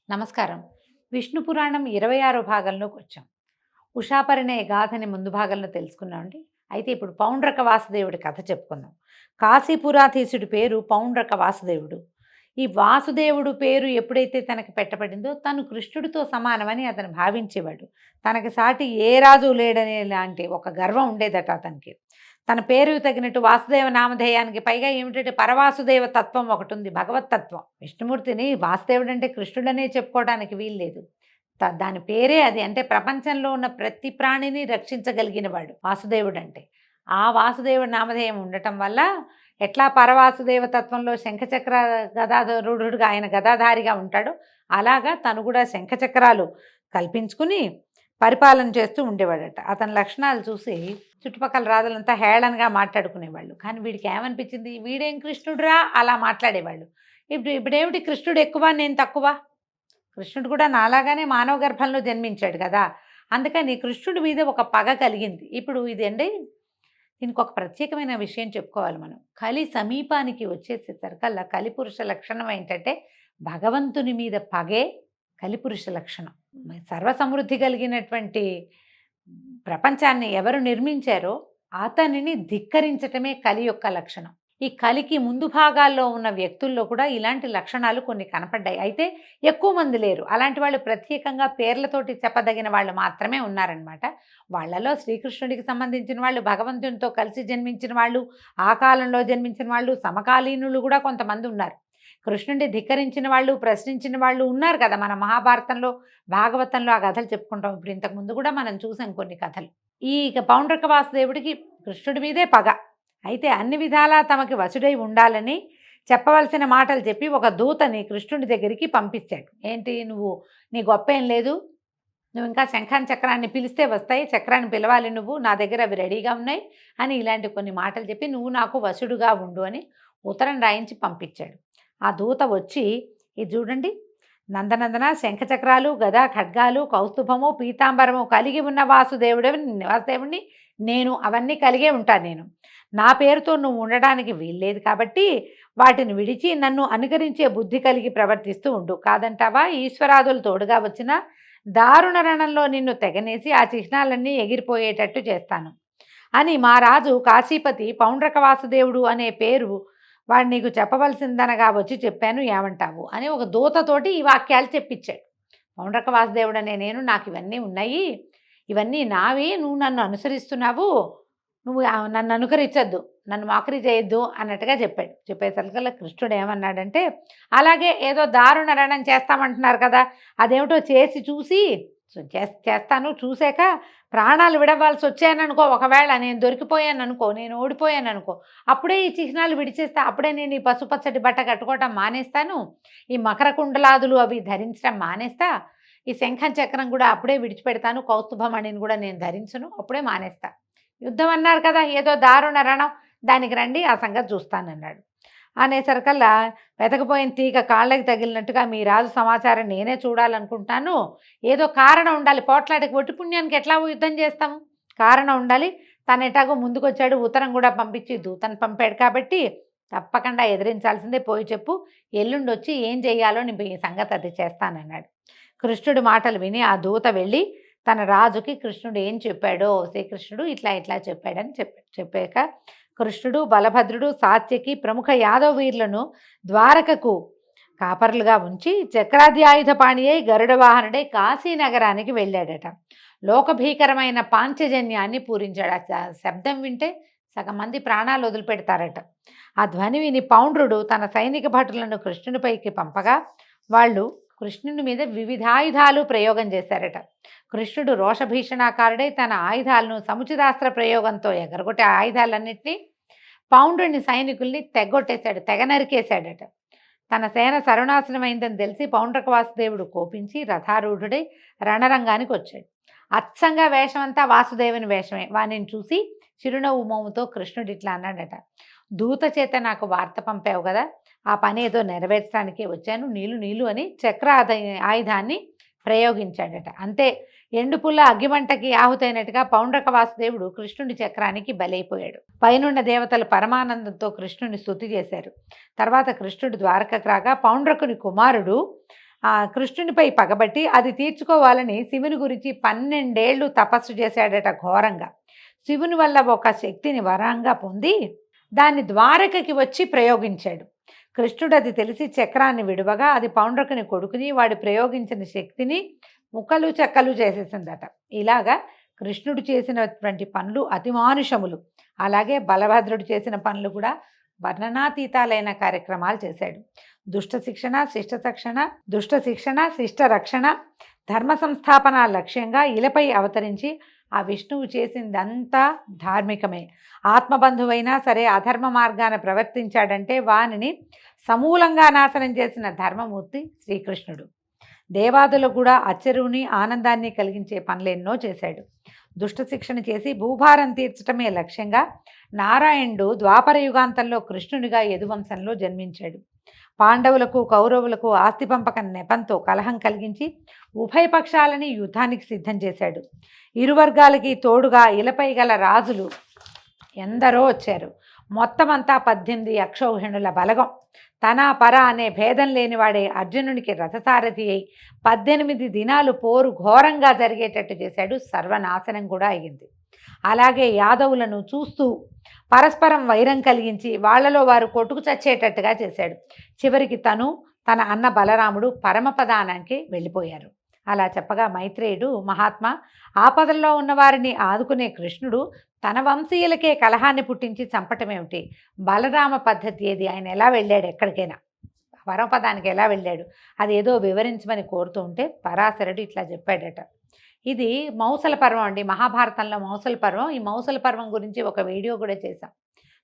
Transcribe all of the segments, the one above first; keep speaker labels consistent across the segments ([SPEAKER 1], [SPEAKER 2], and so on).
[SPEAKER 1] నమస్కారం. విష్ణు పురాణం 26 భాగంలోకి వచ్చాం. ఉషాపరిణయ గాథని ముందు భాగంలో తెలుసుకున్నామండి. అయితే ఇప్పుడు పౌండ్రక వాసుదేవుడి కథ చెప్పుకుందాం. కాశీపురాధీశుడి పేరు పౌండ్రక వాసుదేవుడు. ఈ వాసుదేవుడు పేరు ఎప్పుడైతే తనకి పెట్టబడిందో తను కృష్ణుడితో సమానమని అతను భావించేవాడు. తనకి సాటి ఏ రాజు లేడనే లాంటి ఒక గర్వం ఉండేదట అతనికి. తన పేరుకు తగినట్టు వాసుదేవ నామధేయానికి పైగా ఏమిటంటే పరవాసుదేవ తత్వం ఒకటి ఉంది, భగవతత్వం. విష్ణుమూర్తిని వాసుదేవుడు అంటే కృష్ణుడనే చెప్పుకోవడానికి వీల్లేదు. దాని పేరే అది. అంటే ప్రపంచంలో ఉన్న ప్రతి ప్రాణిని రక్షించగలిగిన వాడు వాసుదేవుడు అంటే. ఆ వాసుదేవుడి నామధేయం ఉండటం వల్ల ఎట్లా పరవాసుదేవ తత్వంలో శంఖచక్ర గదాధరుడుగా ఆయన గదాధారిగా ఉంటాడో అలాగా తను కూడా శంఖచక్రాలు కల్పించుకుని పరిపాలన చేస్తూ ఉండేవాడట. అతని లక్షణాలు చూసి చుట్టుపక్కల రాజులంతా హేళనగా మాట్లాడుకునేవాళ్ళు. కానీ వీడికి ఏమనిపించింది, వీడేం కృష్ణుడురా అలా మాట్లాడేవాళ్ళు. ఇప్పుడేమిటి కృష్ణుడు ఎక్కువ నేను తక్కువ? కృష్ణుడు కూడా నాలాగానే మానవ గర్భంలో జన్మించాడు కదా, అందుకని కృష్ణుడి మీద ఒక పగ కలిగింది. ఇప్పుడు ఇది అండి, దీనికి ఒక ప్రత్యేకమైన విషయం చెప్పుకోవాలి మనం. కలి సమీపానికి వచ్చేసేసరికల్లా కలిపురుష లక్షణం ఏంటంటే భగవంతుని మీద పగే కలిపురుష లక్షణం. సర్వసమృద్ధి కలిగినటువంటి ప్రపంచాన్ని ఎవరు నిర్మించారో అతనిని ధిక్కరించటమే కలి యొక్క లక్షణం. ఈ కలికి ముందు భాగాల్లో ఉన్న వ్యక్తుల్లో కూడా ఇలాంటి లక్షణాలు కొన్ని కనపడ్డాయి. అయితే ఎక్కువ మంది లేరు. అలాంటి వాళ్ళు ప్రత్యేకంగా పేర్లతోటి చెప్పదగిన వాళ్ళు మాత్రమే ఉన్నారనమాట. వాళ్ళలో శ్రీకృష్ణుడికి సంబంధించిన వాళ్ళు, భగవంతునితో కలిసి జన్మించిన వాళ్ళు, ఆ కాలంలో జన్మించిన వాళ్ళు, సమకాలీనులు కూడా కొంతమంది ఉన్నారు. కృష్ణుడిని ధిక్కరించిన వాళ్ళు, ప్రశ్నించిన వాళ్ళు ఉన్నారు కదా. మన మహాభారతంలో, భాగవతంలో ఆ కథలు చెప్పుకుంటాం. ఇప్పుడు ఇంతకుముందు కూడా మనం చూసాం కొన్ని కథలు. ఈ పౌండ్రక వాసుదేవుడికి కృష్ణుడి మీదే పగ. అయితే అన్ని విధాలా తమకి వసుడై ఉండాలని చెప్పవలసిన మాటలు చెప్పి ఒక దూతని కృష్ణుడి దగ్గరికి పంపించాడు. ఏంటి, నువ్వు నీ గొప్ప ఏం లేదు, నువ్వు ఇంకా శంఖాన్ని చక్రాన్ని పిలిస్తే వస్తాయి, చక్రాన్ని పిలవాలి నువ్వు, నా దగ్గర అవి రెడీగా ఉన్నాయి అని ఇలాంటి కొన్ని మాటలు చెప్పి నువ్వు నాకు వసుడుగా ఉండు అని ఉత్తరం రాయించి పంపించాడు. ఆ దూత వచ్చి, ఇది చూడండి, నందనందన శంఖచక్రాలు, గదా, ఖడ్గాలు, కౌస్తుభము, పీతాంబరము కలిగి ఉన్న వాసుదేవుడిని నేను అవన్నీ కలిగే ఉంటాను. నేను నా పేరుతో నువ్వు ఉండడానికి వీల్లేదు కాబట్టి వాటిని విడిచి నన్ను అనుకరించే బుద్ధి కలిగి ప్రవర్తిస్తూ ఉండు. కాదంటావా, ఈశ్వరాదులు తోడుగా వచ్చిన దారుణ రణంలో నిన్ను తెగనేసి ఆ చిహ్నాలన్నీ ఎగిరిపోయేటట్టు చేస్తాను అని మా రాజు కాశీపతి పౌండ్రక వాసుదేవుడు అనే పేరు వాడు నీకు చెప్పవలసిందనగా వచ్చి చెప్పాను, ఏమంటావు అని ఒక దూతతోటి ఈ వాక్యాలు చెప్పించాడు. పౌండ్రక వాసుదేవుడు అనే నేను, నాకు ఇవన్నీ ఉన్నాయి, ఇవన్నీ నావి, నువ్వు నన్ను అనుసరిస్తున్నావు, నువ్వు నన్ను అనుకరించద్దు, నన్ను మోకరి చేయొద్దు అన్నట్టుగా చెప్పాడు. చెప్పేసరికల్లా కృష్ణుడు ఏమన్నాడంటే, అలాగే ఏదో దారుణ రణం చేస్తామంటున్నారు కదా, అదేమిటో చేసి చూసి చేస్తాను, చూసాక ప్రాణాలు విడవాల్సి వచ్చాననుకో, ఒకవేళ నేను దొరికిపోయాను అనుకో, నేను ఓడిపోయాను అనుకో, అప్పుడే ఈ చిహ్నాలు విడిచేస్తా, అప్పుడే నేను ఈ పసుపచ్చటి బట్ట కట్టుకోవటం మానేస్తాను, ఈ మకర కుండలాదులు అవి ధరించడం మానేస్తా, ఈ శంఖం చక్రం కూడా అప్పుడే విడిచిపెడతాను, కౌస్తుభమణిని కూడా నేను ధరించను, అప్పుడే మానేస్తా. యుద్ధం అన్నారు కదా, ఏదో దారుణ రణం, దానికి రండి, ఆ సంగతి చూస్తానన్నాడు. అనేసరికల్లా వెతకపోయిన తీగ కాళ్ళకి తగిలినట్టుగా మీ రాజు సమాచారం నేనే చూడాలనుకుంటాను, ఏదో కారణం ఉండాలి, పోట్లాడికి ఒట్టి పుణ్యానికి ఎట్లా యుద్ధం చేస్తాము, కారణం ఉండాలి. తను ఎటాగో ముందుకొచ్చాడు, ఉత్తరం కూడా పంపించి దూతను పంపాడు కాబట్టి తప్పకుండా ఎదిరించాల్సిందే, పోయి చెప్పు, ఎల్లుండి వచ్చి ఏం చెయ్యాలో నేను ఈ సంగతి అది చేస్తానన్నాడు. కృష్ణుడి మాటలు విని ఆ దూత వెళ్ళి తన రాజుకి కృష్ణుడు ఏం చెప్పాడో, శ్రీకృష్ణుడు ఇట్లా ఇట్లా చెప్పాడని చెప్పాక కృష్ణుడు, బలభద్రుడు, సాత్యకి ప్రముఖ యాదవ వీరులను ద్వారకకు కాపర్లుగా ఉంచి చక్రాధ్యాయుధ పాణి అయి గరుడ వాహనుడై కాశీనగరానికి వెళ్ళాడట. లోకభీకరమైన పాంచజన్యాన్ని పూరించాడు. ఆ శబ్దం వింటే సగం మంది ప్రాణాలు వదిలిపెడతారట. ఆ ధ్వని విని పౌండ్రుడు తన సైనిక భటులను కృష్ణునిపైకి పంపగా వాళ్ళు కృష్ణుని మీద వివిధాయుధాలు ప్రయోగం చేశారట. కృష్ణుడు రోషభీషణాకారుడై తన ఆయుధాలను సముచితాస్త్ర ప్రయోగంతో ఎగరగొట్టే ఆయుధాలన్నింటినీ పౌండ్రుని సైనికుల్ని తెగ నరికేశాడట. తన సేన సర్వనాశనమైందని తెలిసి పౌండ్రక వాసుదేవుడు కోపించి రథారూఢుడై రణరంగానికి వచ్చాడు. అచ్చంగా వేషమంతా వాసుదేవుని వేషమే. వానిని చూసి చిరునవ్వు మోముతో కృష్ణుడు ఇట్లా అన్నాడట, దూత చేత నాకు వార్త పంపావు కదా, ఆ పని ఏదో నెరవేర్చడానికే వచ్చాను, నీళ్ళు అని చక్ర ఆయుధాన్ని ప్రయోగించాడట. అంతే, ఎండుపుల్ల అగ్గిమంటకి ఆహుతైనట్టుగా పౌండ్రక వాసుదేవుడు కృష్ణుడి చక్రానికి బలైపోయాడు. పైనున్న దేవతలు పరమానందంతో కృష్ణుని స్తుతి చేశారు. తర్వాత కృష్ణుడు ద్వారకకు రాగా పౌండ్రకుని కుమారుడు కృష్ణునిపై పగబట్టి అది తీర్చుకోవాలని శివుని గురించి 12 ఏళ్ళు తపస్సు చేశాడట ఘోరంగా. శివుని వల్ల ఒక శక్తిని వరంగా పొంది దాన్ని ద్వారకకి వచ్చి ప్రయోగించాడు. కృష్ణుడు అది తెలిసి చక్రాన్ని విడువగా అది పౌండ్రకుని కొడుకుని వాడి ప్రయోగించిన శక్తిని ముక్కలు చెక్కలు చేసేసిందట. ఇలాగా కృష్ణుడు చేసినటువంటి పనులు అతిమానుషములు. అలాగే బలభద్రుడు చేసిన పనులు కూడా వర్ణనాతీతాలైన కార్యక్రమాలు చేశాడు. దుష్ట శిక్షణ శిష్ట రక్షణ ధర్మ సంస్థాపన లక్ష్యంగా ఇలపై అవతరించి ఆ విష్ణువు చేసిందంతా ధార్మికమే. ఆత్మబంధువైనా సరే అధర్మ మార్గాన ప్రవర్తించాడంటే వానిని సమూలంగా నాశనం చేసిన ధర్మమూర్తి శ్రీకృష్ణుడు. దేవాదులకు కూడా ఆశ్చర్యుని ఆనందాన్ని కలిగించే పనులెన్నో చేశాడు. దుష్ట శిక్షణ చేసి భూభారం తీర్చడమే లక్ష్యంగా నారాయణుడు ద్వాపర యుగాంతంలో కృష్ణునిగా యదువంశంలో జన్మించాడు. పాండవులకు కౌరవులకు ఆస్తి పంపకం నెపంతో కలహం కలిగించి ఉభయ పక్షాలని యుద్ధానికి సిద్ధం చేశాడు. ఇరు వర్గాలకి తోడుగా ఇలపై గల రాజులు ఎందరో వచ్చారు. మొత్తమంతా 18 అక్షౌహిణుల బలగం. తన పర అనే భేదం లేనివాడే అర్జునునికి రథసారథి అయి 18 దినాలు పోరు ఘోరంగా జరిగేటట్టు చేశాడు. సర్వనాశనం కూడా అయ్యింది. అలాగే యాదవులను చూస్తూ పరస్పరం వైరం కలిగించి వాళ్లలో వారు కొట్టుకు చచ్చేటట్టుగా చేశాడు. చివరికి తన అన్న బలరాముడు పరమపదానానికి వెళ్ళిపోయారు. అలా చెప్పగా మైత్రేయుడు మహాత్మా, ఆపదల్లో ఉన్నవారిని ఆదుకునే కృష్ణుడు తన వంశీయులకే కలహాన్ని పుట్టించి చంపటమేమిటి? బలరామ పద్ధతి ఏది? ఆయన ఎలా వెళ్ళాడు? ఎక్కడికైనా పరమపదానికి ఎలా వెళ్ళాడు? అది ఏదో వివరించమని కోరుతూ ఉంటే పరాశరుడు ఇట్లా చెప్పాడట. ఇది మౌసల పర్వం అండి, మహాభారతంలో మౌసల పర్వం. ఈ మౌసల పర్వం గురించి ఒక వీడియో కూడా చేశాం,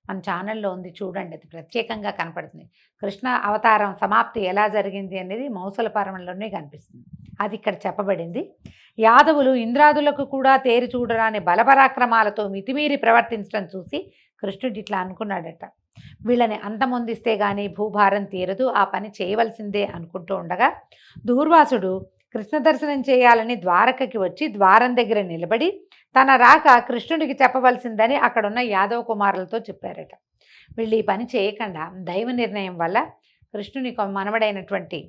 [SPEAKER 1] మన ఛానల్లో ఉంది, చూడండి. అది ప్రత్యేకంగా కనపడుతుంది. కృష్ణ అవతారం సమాప్తి ఎలా జరిగింది అనేది మౌసల పర్వంలోనే కనిపిస్తుంది. అది ఇక్కడ చెప్పబడింది. యాదవులు ఇంద్రాదులకు కూడా తేరి చూడరాని బలపరాక్రమాలతో మితిమీరి ప్రవర్తించడం చూసి కృష్ణుడు ఇట్లా అనుకున్నాడట, వీళ్ళని అంతమొందిస్తే గానీ భూభారం తీరదు, ఆ పని చేయవలసిందే అనుకుంటూ ఉండగా దూర్వాసుడు కృష్ణ దర్శనం చేయాలని ద్వారకకి వచ్చి ద్వారం దగ్గర నిలబడి తన రాక కృష్ణుడికి చెప్పవలసిందని అక్కడున్న యాదవ కుమారులతో చెప్పారట. వీళ్ళు ఈ పని చేయకుండా దైవ నిర్ణయం వల్ల కృష్ణుని మనవడైనటువంటి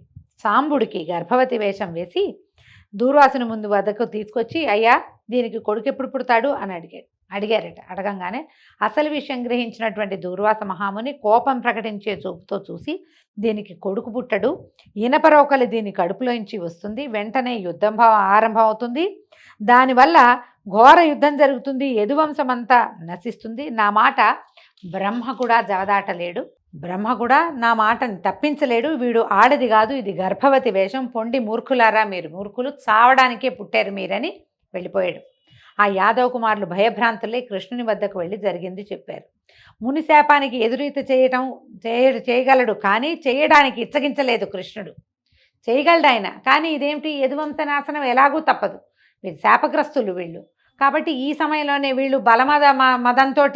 [SPEAKER 1] సాంబుడికి గర్భవతి వేషం వేసి దూర్వాసుని ముందు వద్దకు తీసుకొచ్చి, అయ్యా దీనికి కొడుకు ఎప్పుడు పుడతాడు అని అడిగారట. అడగంగానే అసలు విషయం గ్రహించినటువంటి దూర్వాస మహాముని కోపం ప్రకటించే చూపుతో చూసి, దీనికి కొడుకు పుట్టడు, ఇనపరోకలి దీని కడుపులోంచి వస్తుంది, వెంటనే యుద్ధం ఆరంభం అవుతుంది, దానివల్ల ఘోర యుద్ధం జరుగుతుంది, యదువంశమంతా నశిస్తుంది, నా మాట బ్రహ్మ కూడా జవదాటలేడు, బ్రహ్మ కూడా నా మాటని తప్పించలేడు, వీడు ఆడది కాదు, ఇది గర్భవతి వేషం, పొండి మూర్ఖులారా, మీరు మూర్ఖులు, చావడానికే పుట్టారు మీరని వెళ్ళిపోయాడు. ఆ యాదవ కుమారులు భయభ్రాంతులై కృష్ణుని వద్దకు వెళ్ళి జరిగింది చెప్పారు. ముని శాపానికి ఎదురీత చేయగలడు, కానీ చేయడానికి ఇచ్చగించలేదు కృష్ణుడు. చేయగలడు ఆయన, కానీ ఇదేమిటి, యదువంశ నాశనం ఎలాగూ తప్పదు, వీళ్ళు శాపగ్రస్తులు వీళ్ళు. కాబట్టి ఈ సమయంలోనే వీళ్ళు మదంతో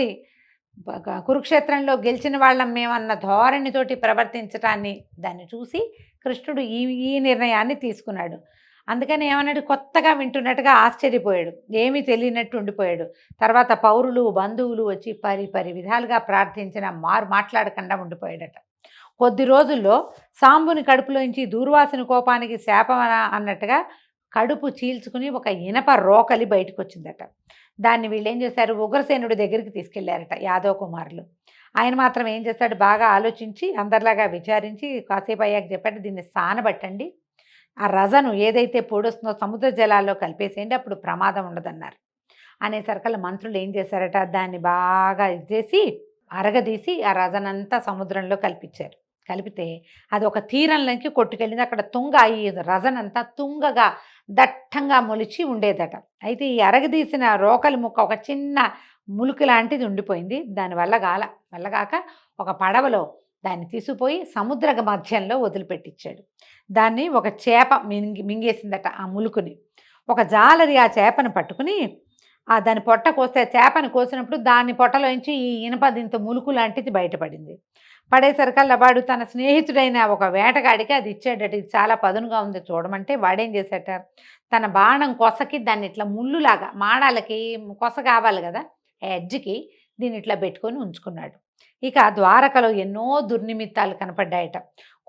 [SPEAKER 1] కురుక్షేత్రంలో గెలిచిన వాళ్ళం మేమన్న ధోరణితోటి ప్రవర్తించటాన్ని దాన్ని చూసి కృష్ణుడు ఈ నిర్ణయాన్ని తీసుకున్నాడు. అందుకని ఏమన్నాడు, కొత్తగా వింటున్నట్టుగా ఆశ్చర్యపోయాడు, ఏమీ తెలియనట్టు ఉండిపోయాడు. తర్వాత పౌరులు బంధువులు వచ్చి పరి విధాలుగా ప్రార్థించిన మాట్లాడకుండా ఉండిపోయాడట. కొద్ది రోజుల్లో సాంబుని కడుపులోంచి దూర్వాసుని కోపానికి శాపమన అన్నట్టుగా కడుపు చీల్చుకుని ఒక ఇనప రోకలి బయటకు వచ్చిందట. దాన్ని వీళ్ళు ఏం చేశారు, ఉగ్రసేనుడి దగ్గరికి తీసుకెళ్లారట యాదవ కుమారులు. ఆయన మాత్రం ఏం చేశాడు, బాగా ఆలోచించి అందరిలాగా విచారించి కాసేపు అయ్యాక చెప్పాడు, దీన్ని సానబట్టండి, ఆ రజను ఏదైతే పొడుస్తుందో సముద్ర జలాల్లో కలిపేసేయండి, అప్పుడు ప్రమాదం ఉండదన్నారు. అనేసరికల్లా మంత్రులు ఏం చేశారట, దాన్ని బాగా ఇచ్చేసి అరగదీసి ఆ రజనంతా సముద్రంలో కలిపించారు. కలిపితే అది ఒక తీరంలోకి కొట్టుకెళ్ళింది. అక్కడ ఈ రజనంతా తుంగగా దట్టంగా మొలిచి ఉండేదట. అయితే ఈ అరగదీసిన రోకలి ముక్క ఒక చిన్న ములుకు లాంటిది ఉండిపోయింది. దానివల్ల వెళ్ళగాక ఒక పడవలో దాన్ని తీసుకుపోయి సముద్ర మధ్యంలో వదిలిపెట్టించాడు. దాన్ని ఒక చేప మింగేసిందట ఆ ములుకుని. ఒక జాలరి ఆ చేపను పట్టుకుని దాని పొట్ట కోస్తే, చేపని కోసినప్పుడు దాని పొట్టలోంచి ఈ ఇనపదింత ములుకు లాంటిది బయటపడింది. పడేసరికల్లా వాడు తన స్నేహితుడైన ఒక వేటగాడికి అది ఇచ్చాడట. ఇది చాలా పదునుగా ఉంది చూడమంటే వాడేం చేశాట, తన బాణం కొసకి దాన్ని ఇట్లా ముళ్ళులాగా, మాడాలకి కొస కావాలి కదా, ఎడ్జ్కి దీన్ని ఇట్లా పెట్టుకొని ఉంచుకున్నాడు. ఇక ద్వారకలో ఎన్నో దుర్నిమిత్తాలు కనపడ్డాయట.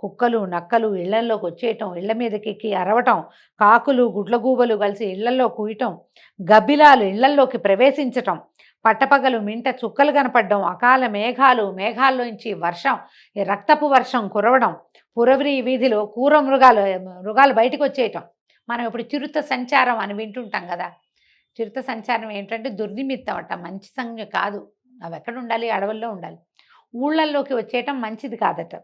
[SPEAKER 1] కుక్కలు నక్కలు ఇళ్లల్లోకి వచ్చేయటం, ఇళ్ల మీదకెక్కి అరవటం, కాకులు గుడ్లగూబలు కలిసి ఇళ్లల్లో కూయటం, గబ్బిలాలు ఇళ్లల్లోకి ప్రవేశించటం, పట్టపగలు మింట చుక్కలు కనపడడం, అకాల మేఘాలు, మేఘాల్లోంచి వర్షం, ఈ రక్తపు వర్షం కురవడం, పురవరి వీధిలో క్రూర మృగాలు బయటకు వచ్చేయటం. మనం ఇప్పుడు చిరుత సంచారం అని వింటుంటాం కదా. చిరుత సంచారం ఏంటంటే దుర్నిమిత్తం అట, మంచి సంజ్ఞ కాదు. అవి ఎక్కడ ఉండాలి? అడవుల్లో ఉండాలి. ఊళ్ళల్లోకి వచ్చేయటం మంచిది కాదట.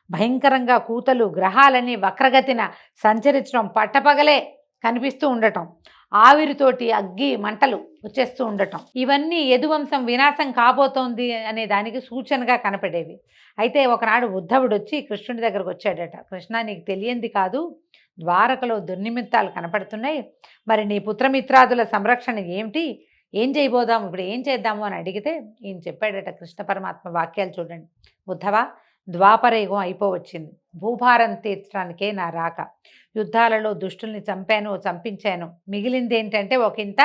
[SPEAKER 1] భయంకరంగా కూతలు, గ్రహాలని వక్రగతిన సంచరించడం, పట్టపగలే కనిపిస్తూ ఉండటం, ఆవిరితోటి అగ్గి మంటలు వచ్చేస్తూ ఉండటం, ఇవన్నీ యదువంశం వినాశం కాబోతోంది అనే దానికి సూచనగా కనపడేవి. అయితే ఒకనాడు ఉద్ధవుడు వచ్చి కృష్ణుడి దగ్గరకు వచ్చాడట. కృష్ణ, నీకు తెలియంది కాదు, ద్వారకలో దుర్నిమిత్తాలు కనపడుతున్నాయి. మరి నీ పుత్రమిత్రాదుల సంరక్షణ ఏమిటి? ఏం చేయబోదాము, ఇప్పుడు ఏం చేద్దాము అని అడిగితే ఈయన చెప్పాడట కృష్ణ పరమాత్మ వాక్యాలు చూడండి. ఉద్ధవ, ద్వాపరయుగం అయిపోవచ్చింది. భూభారం తీర్చడానికే నా రాక. యుద్ధాలలో దుష్టుల్ని చంపించాను. మిగిలింది ఏంటంటే ఒకంత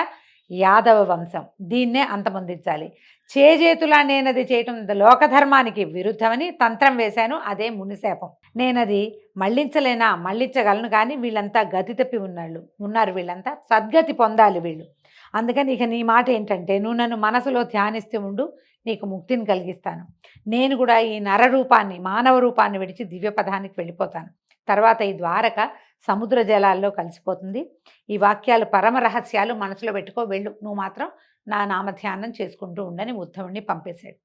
[SPEAKER 1] యాదవ వంశం. దీన్నే అంతమొందించాలి. చేజేతులా నేనది చేయటం లోకధర్మానికి విరుద్ధమని తంత్రం వేశాను. అదే మునిశాపం. నేనది మళ్ళించగలను, కానీ వీళ్ళంతా గతి తప్పి ఉన్నారు. వీళ్ళంతా సద్గతి పొందాలి వీళ్ళు. అందుకని ఇక నీ మాట ఏంటంటే, నువ్వు నన్ను మనసులో ధ్యానిస్తూ ఉండు, నీకు ముక్తిని కలిగిస్తాను. నేను కూడా ఈ నరరూపాన్ని, మానవ రూపాన్ని విడిచి దివ్యపదానికి వెళ్ళిపోతాను. తర్వాత ఈ ద్వారక సముద్ర జలాల్లో కలిసిపోతుంది. ఈ వాక్యాలు పరమ రహస్యాలు మనసులో పెట్టుకో, వెళ్ళు. నువ్వు మాత్రం నా నామధ్యానం చేసుకుంటూ ఉండని ఉద్ధవుడిని పంపేశాడు.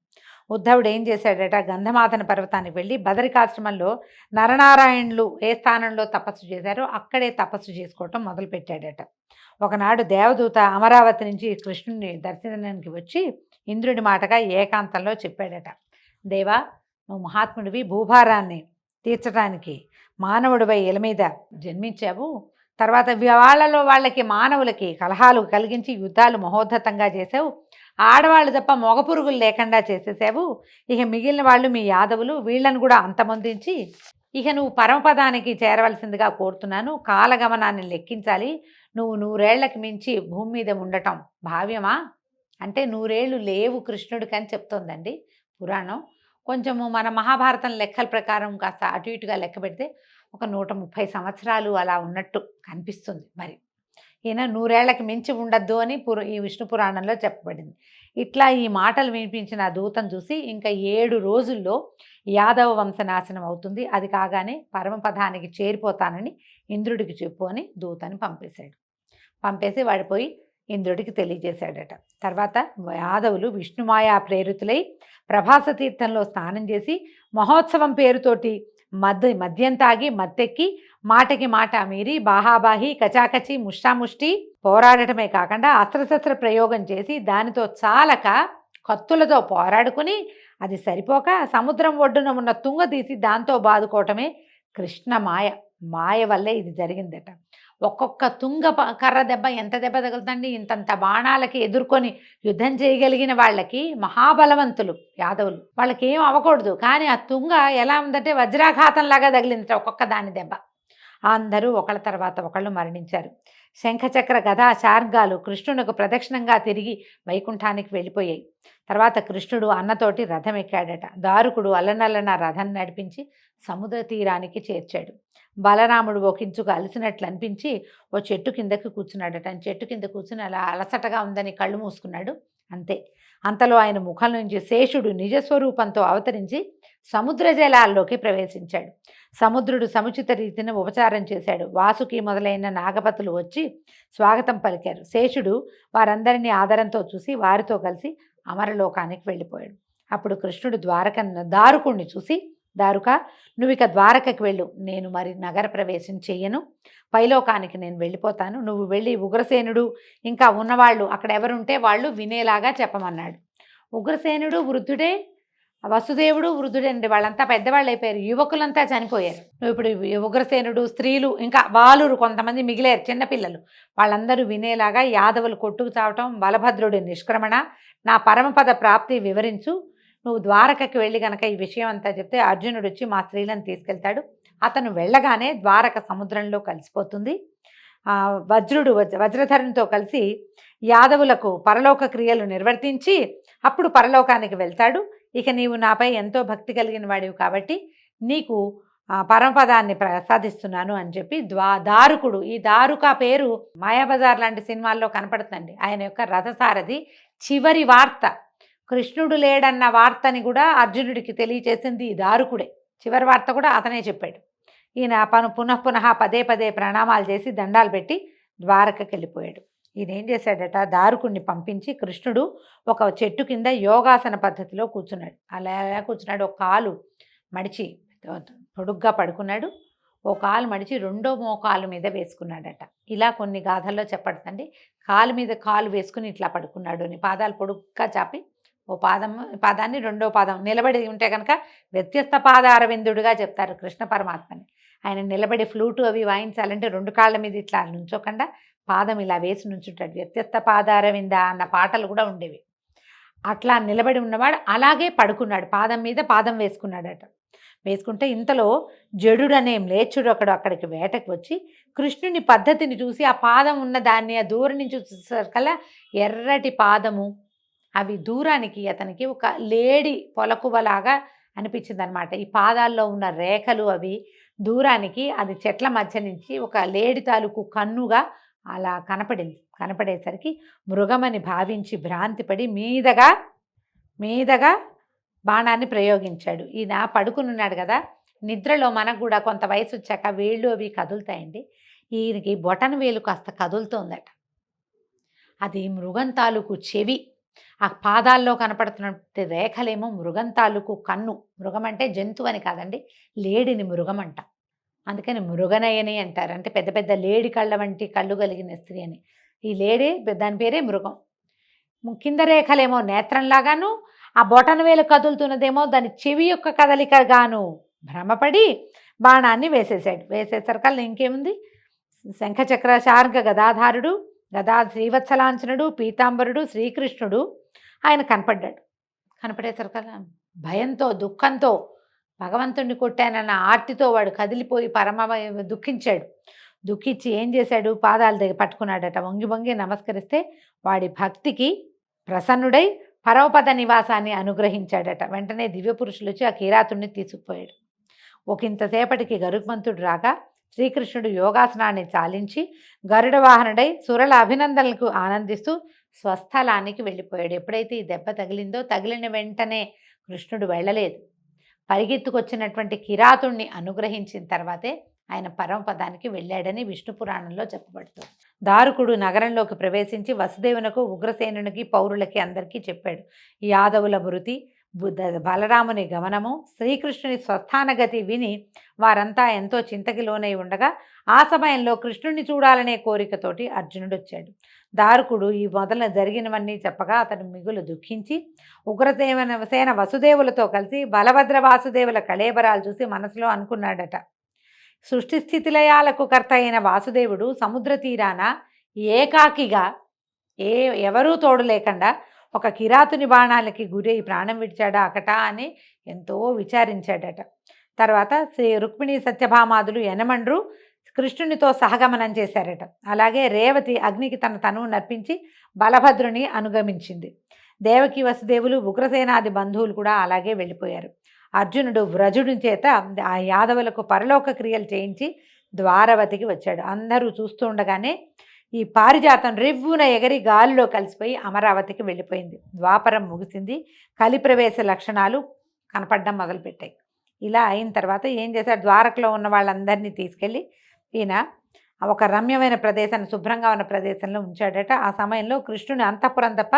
[SPEAKER 1] ఉద్ధవుడు ఏం చేశాడట, గంధమాదన పర్వతానికి వెళ్ళి బదరికాశ్రమంలో నరనారాయణులు ఏ స్థానంలో తపస్సు చేశారో అక్కడే తపస్సు చేసుకోవటం మొదలుపెట్టాడట. ఒకనాడు దేవదూత అమరావతి నుంచి కృష్ణుడిని దర్శనానికి వచ్చి ఇంద్రుడి మాటగా ఏకాంతంలో చెప్పాడట. దేవా, నువ్వు మహాత్ముడివి, భూభారాన్ని తీర్చడానికి మానవుడిపై ఇల మీద జన్మించావు. తర్వాత వాళ్ళకి మానవులకి కలహాలు కలిగించి యుద్ధాలు మహోద్ధతంగా చేసావు. ఆడవాళ్ళు తప్ప మగ పురుగులు లేకుండా చేసేసావు. ఇక మిగిలిన వాళ్ళు మీ యాదవులు, వీళ్ళను కూడా అంతమొందించి ఇక నువ్వు పరమపదానికి చేరవలసిందిగా కోరుతున్నాను. కాలగమనాన్ని లెక్కించాలి. నువ్వు 100 ఏళ్లకి మించి భూమి మీద ఉండటం భావ్యమా అంటే 100 ఏళ్ళు లేవు కృష్ణుడికి అని చెప్తోందండి పురాణం. కొంచెము మన మహాభారతం లెక్కల ప్రకారం కాస్త అటు ఇటుగా లెక్క పెడితే ఒక 130 సంవత్సరాలు అలా ఉన్నట్టు కనిపిస్తుంది. మరి ఈయన 100 ఏళ్లకి మించి ఉండద్దు అని ఈ విష్ణు పురాణంలో చెప్పబడింది. ఇట్లా ఈ మాటలు వినిపించిన ఆ దూతను చూసి ఇంకా 7 రోజుల్లో యాదవ వంశనాశనం అవుతుంది, అది కాగానే పరమపదానికి చేరిపోతానని ఇంద్రుడికి చెప్పు అని దూతని పంపేశాడు. పంపేసి వాడిపోయి ఇంద్రుడికి తెలియజేశాడట. తర్వాత యాదవులు విష్ణుమాయా ప్రేరితులై ప్రభాస తీర్థంలో స్నానం చేసి మహోత్సవం పేరుతోటి మద్యం తాగి మత్తెక్కి మాటకి మాట మీరి బాహాబాహి కచాకచి ముష్టాముష్టి పోరాడటమే కాకుండా అస్త్రశస్త్ర ప్రయోగం చేసి దానితో చాలక కత్తులతో పోరాడుకుని అది సరిపోక సముద్రం ఒడ్డున ఉన్న తుంగ తీసి దాంతో బాదుకోవటమే కృష్ణ మాయ వల్లే ఇది జరిగిందట. ఒక్కొక్క తుంగ కర్ర దెబ్బ ఎంత దెబ్బ తగులుతండి. ఇంతంత బాణాలకి ఎదుర్కొని యుద్ధం చేయగలిగిన వాళ్ళకి మహాబలవంతులు యాదవులు, వాళ్ళకి ఏం అవ్వకూడదు. కానీ ఆ తుంగ ఎలా ఉందంటే వజ్రాఘాతంలాగా తగిలిందట ఒక్కొక్క దాని దెబ్బ. అందరూ ఒకళ్ళ తర్వాత ఒకళ్ళు మరణించారు. శంఖచక్ర గదా చార్గాలు కృష్ణునికి ప్రదక్షిణంగా తిరిగి వైకుంఠానికి వెళ్ళిపోయాయి. తర్వాత కృష్ణుడు అన్నతోటి రథం ఎక్కాడట. దారుకుడు అల్లనల్లన రథం నడిపించి సముద్ర తీరానికి చేర్చాడు. బలరాముడు ఒకించుకు అలసినట్లు అనిపించి ఓ చెట్టు కిందకి కూర్చున్నాడట. చెట్టు కింద కూర్చుని అలా అలసటగా ఉందని కళ్ళు మూసుకున్నాడు. అంతే, అంతలో ఆయన ముఖం నుంచి శేషుడు నిజస్వరూపంతో అవతరించి సముద్ర జలాల్లోకి ప్రవేశించాడు. సముద్రుడు సముచిత రీతిని ఉపచారం చేశాడు. వాసుకి మొదలైన నాగపతులు వచ్చి స్వాగతం పలికారు. శేషుడు వారందరినీ ఆదరంతో చూసి వారితో కలిసి అమరలోకానికి వెళ్ళిపోయాడు. అప్పుడు కృష్ణుడు దారుకుణ్ణి చూసి, దారుక, నువ్వు ఇక ద్వారకకి వెళ్ళు, నేను మరి నగర ప్రవేశం చెయ్యను, పైలోకానికి నేను వెళ్ళిపోతాను. నువ్వు వెళ్ళి ఉగ్రసేనుడు ఇంకా ఉన్నవాళ్ళు అక్కడ ఎవరుంటే వాళ్ళు వినేలాగా చెప్పమన్నాడు. ఉగ్రసేనుడు వృద్ధుడే, వసుదేవుడు వృద్ధుడే అండి. వాళ్ళంతా పెద్దవాళ్ళు అయిపోయారు, యువకులంతా చనిపోయారు. నువ్వు ఇప్పుడు ఉగ్రసేనుడు, స్త్రీలు, ఇంకా బాలురు కొంతమంది మిగిలారు, చిన్నపిల్లలు, వాళ్ళందరూ వినేలాగా యాదవులు కొట్టుకు చావటం, బలభద్రుడి నిష్క్రమణ, నా పరమపద ప్రాప్తి వివరించు. నువ్వు ద్వారకకి వెళ్ళి గనక ఈ విషయం అంతా చెప్తే అర్జునుడు వచ్చి మా స్త్రీలను తీసుకెళ్తాడు. అతను వెళ్ళగానే ద్వారక సముద్రంలో కలిసిపోతుంది. వజ్రధరునితో కలిసి యాదవులకు పరలోక క్రియలు నిర్వర్తించి అప్పుడు పరలోకానికి వెళ్తాడు. ఇక నీవు నాపై ఎంతో భక్తి కలిగిన వాడివి కాబట్టి నీకు పరమపదాన్ని ప్రసాదిస్తున్నాను అని చెప్పి దారుకుడు, ఈ దారుక పేరు మాయాబజార్ లాంటి సినిమాల్లో కనపడుతుందండి. ఆయన యొక్క రథసారథి. చివరి వార్త కృష్ణుడు లేడన్న వార్తని కూడా అర్జునుడికి తెలియచేసింది ఈ దారుకుడే. చివరి వార్త కూడా అతనే చెప్పాడు. ఈయన పునః పదే పదే ప్రణామాలు చేసి దండాలు పెట్టి ద్వారకకి వెళ్ళిపోయాడు. ఈయన ఏం చేశాడట, దారుకుడిని పంపించి కృష్ణుడు ఒక చెట్టు కింద యోగాసన పద్ధతిలో కూర్చున్నాడు. అలా కూర్చున్నాడు. ఒక కాలు మడిచి పొడుగ్గా పడుకున్నాడు. ఓ కాలు మడిచి రెండో మోకాలు మీద వేసుకున్నాడట. ఇలా కొన్ని గాథల్లో చెప్పడుతండి. కాలు మీద కాలు వేసుకుని ఇట్లా పడుకున్నాడు అని, పాదాలు పొడుగ్గా చాపి ఓ పాదాన్ని రెండో పాదం నిలబడి ఉంటే కనుక వ్యత్యస్త పాదారవిందుడుగా చెప్తారు కృష్ణ పరమాత్మని. ఆయన నిలబడి ఫ్లూటు అవి వాయించాలంటే రెండు కాళ్ళ మీద ఇట్లా నుంచోకుండా పాదం ఇలా వేసి నుంచుంటాడు. వ్యత్యస్త పాదారవింద అన్న పాటలు కూడా ఉండేవి. అట్లా నిలబడి ఉన్నవాడు అలాగే పడుకున్నాడు. పాదం మీద పాదం వేసుకున్నాడట. వేసుకుంటే ఇంతలో జడుడు అనే మ్లేచ్చుడు అక్కడికి వేటకు వచ్చి కృష్ణుని పద్ధతిని చూసి ఆ పాదం ఉన్న దాన్ని ఆ దూరం నుంచి చూసేసరికల్లా ఎర్రటి పాదము, అవి దూరానికి అతనికి ఒక లేడి పొలకువలాగా అనిపించింది అనమాట. ఈ పాదాల్లో ఉన్న రేఖలు అవి దూరానికి అది చెట్ల మధ్య నుంచి ఒక లేడి తాలూకు కన్నుగా అలా కనపడేసరికి మృగమని భావించి భ్రాంతిపడి మీదగా బాణాన్ని ప్రయోగించాడు. ఈయన పడుకునున్నాడు కదా, నిద్రలో మనకు కూడా కొంత వయసు వచ్చాక వేళ్ళు అవి కదులుతాయండి. ఈయనకి బొటన వేలు కాస్త కదులుతోందట. అది మృగం తాలూకు చెవి. ఆ పాదాల్లో కనపడుతున్నటువంటి రేఖలేమో మృగం తాలూకు కన్ను. మృగం అంటే జంతువు అని కాదండి, లేడిని మృగం అంట. అందుకని మృగనయని అంటారు. అంటే పెద్ద పెద్ద లేడి కళ్ళ వంటి కళ్ళు కలిగిన స్త్రీ అని. ఈ లేడి దాని పేరే మృగం. కింద రేఖలేమో నేత్రంలాగాను, ఆ బొటన వేలు కదులుతున్నదేమో దాని చెవి యొక్క కదలికగాను భ్రమపడి బాణాన్ని వేసేసాడు. వేసేసరికల్లా ఇంకేముంది, శంఖచక్ర శార్గ గదాధారుడు, శ్రీవత్సలాంఛనుడు, పీతాంబరుడు శ్రీకృష్ణుడు ఆయన కనపడేసరికల్లా భయంతో దుఃఖంతో భగవంతుడిని కొట్టానన్న ఆర్తితో వాడు కదిలిపోయి దుఃఖించాడు. దుఃఖించి ఏం చేశాడు, పాదాల దగ్గర పట్టుకున్నాడట. వంగి నమస్కరిస్తే వాడి భక్తికి ప్రసన్నుడై పరమపద నివాసాన్ని అనుగ్రహించాడట. వెంటనే దివ్యపురుషులు వచ్చి ఆ కిరాతుడిని తీసుకుపోయాడు. ఒకంతసేపటికి గరుత్మంతుడు రాగా శ్రీకృష్ణుడు యోగాసనాన్ని చాలించి గరుడ వాహనుడై సురల అభినందనలకు ఆనందిస్తూ స్వస్థలానికి వెళ్ళిపోయాడు. ఎప్పుడైతే ఈ దెబ్బ తగిలిందో, తగిలిన వెంటనే కృష్ణుడు వెళ్ళలేదు. పరిగెత్తుకొచ్చినటువంటి కిరాతుణ్ణి అనుగ్రహించిన తర్వాతే ఆయన పరమపదానికి వెళ్ళాడని విష్ణు పురాణంలో చెప్పబడుతుంది. దారుకుడు నగరంలోకి ప్రవేశించి వసుదేవునకు, ఉగ్రసేనునికి, పౌరులకి అందరికీ చెప్పాడు. యాదవుల మృతి, బలరాముని గమనము, శ్రీకృష్ణుని స్వస్థానగతి విని వారంతా ఎంతో చింతకి లోనై ఉండగా ఆ సమయంలో కృష్ణుడిని చూడాలనే కోరికతోటి అర్జునుడు వచ్చాడు. దారుకుడు ఈ మొదల జరిగినవన్నీ చెప్పగా అతను మిగులు దుఃఖించి సేన వసుదేవులతో కలిసి బలభద్ర వాసుదేవుల కళేబరాలు చూసి మనసులో అనుకున్నాడట, సృష్టి స్థితిలయాలకు కర్త అయిన వాసుదేవుడు సముద్ర తీరాన ఏకాకిగా ఎవరూ తోడు లేకుండా ఒక కిరాతుని బాణాలకి గురై ప్రాణం విడిచాడా అకట అని ఎంతో విచారించాడట. తర్వాత శ్రీ రుక్మిణి సత్యభామాదులు యనమండ్రు కృష్ణునితో సహగమనం చేశారట. అలాగే రేవతి అగ్నికి తన తనువు నర్పించి బలభద్రుని అనుగమించింది. దేవకి వసుదేవులు, ఉగ్రసేనాది బంధువులు కూడా అలాగే వెళ్ళిపోయారు. అర్జునుడు వ్రజుడి చేత ఆ యాదవులకు పరలోక క్రియలు చేయించి ద్వారవతికి వచ్చాడు. అందరూ చూస్తూ ఉండగానే ఈ పారిజాతం రివ్వున ఎగరి గాలిలో కలిసిపోయి అమరావతికి వెళ్ళిపోయింది. ద్వాపరం ముగిసింది. కలిప్రవేశ లక్షణాలు కనపడడం మొదలుపెట్టాయి. ఇలా అయిన తర్వాత ఏం చేశారు, ద్వారకలో ఉన్న వాళ్ళందరినీ తీసుకెళ్ళి ఈయన ఒక రమ్యమైన ప్రదేశాన్ని, శుభ్రంగా ఉన్న ప్రదేశంలో ఉంచాడట. ఆ సమయంలో కృష్ణుని అంతఃపురం తప్ప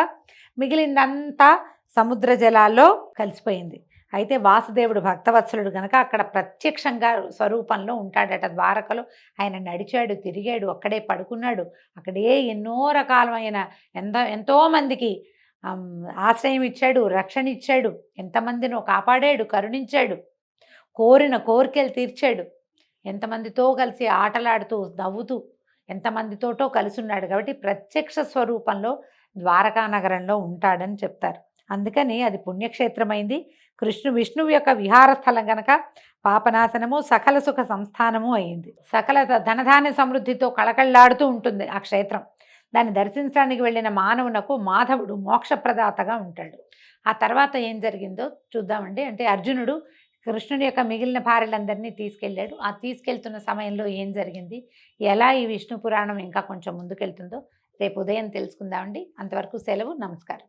[SPEAKER 1] మిగిలిందంతా సముద్ర జలాల్లో కలిసిపోయింది. అయితే వాసుదేవుడు భక్తవత్సలుడు గనక అక్కడ ప్రత్యక్షంగా స్వరూపంలో ఉంటాడట. ద్వారకలో ఆయన నడిచాడు, తిరిగాడు, అక్కడే పడుకున్నాడు. అక్కడే ఎన్నో రకాలమైన ఎంతోమందికి ఆశ్రయం ఇచ్చాడు, రక్షణ ఇచ్చాడు, ఎంతమందినో కాపాడాడు, కరుణించాడు, కోరిన కోరికలు తీర్చాడు. ఎంతమందితో కలిసి ఆటలాడుతూ నవ్వుతూ ఎంతమందితోటో కలిసి ఉన్నాడు. కాబట్టి ప్రత్యక్ష స్వరూపంలో ద్వారకా నగరంలో ఉంటాడని చెప్తారు. అందుకని అది పుణ్యక్షేత్రమైంది. విష్ణువు యొక్క విహారస్థలం గనక పాపనాశనము, సకల సుఖ సంస్థానము అయింది. సకల ధనధాన్య సమృద్ధితో కళకళలాడుతూ ఉంటుంది ఆ క్షేత్రం. దాన్ని దర్శించడానికి వెళ్ళిన మానవునకు మాధవుడు మోక్షప్రదాతగా ఉంటాడు. ఆ తర్వాత ఏం జరిగిందో చూద్దామండి. అంటే అర్జునుడు కృష్ణుడి యొక్క మిగిలిన భార్యలందరినీ తీసుకెళ్ళాడు. ఆ తీసుకెళ్తున్న సమయంలో ఏం జరిగింది? ఎలా ఈ విష్ణు పురాణం ఇంకా కొంచెం ముందుకెళ్తుందో రేపు ఉదయం తెలుసుకుందామండి. అంతవరకు సెలవు. నమస్కారం.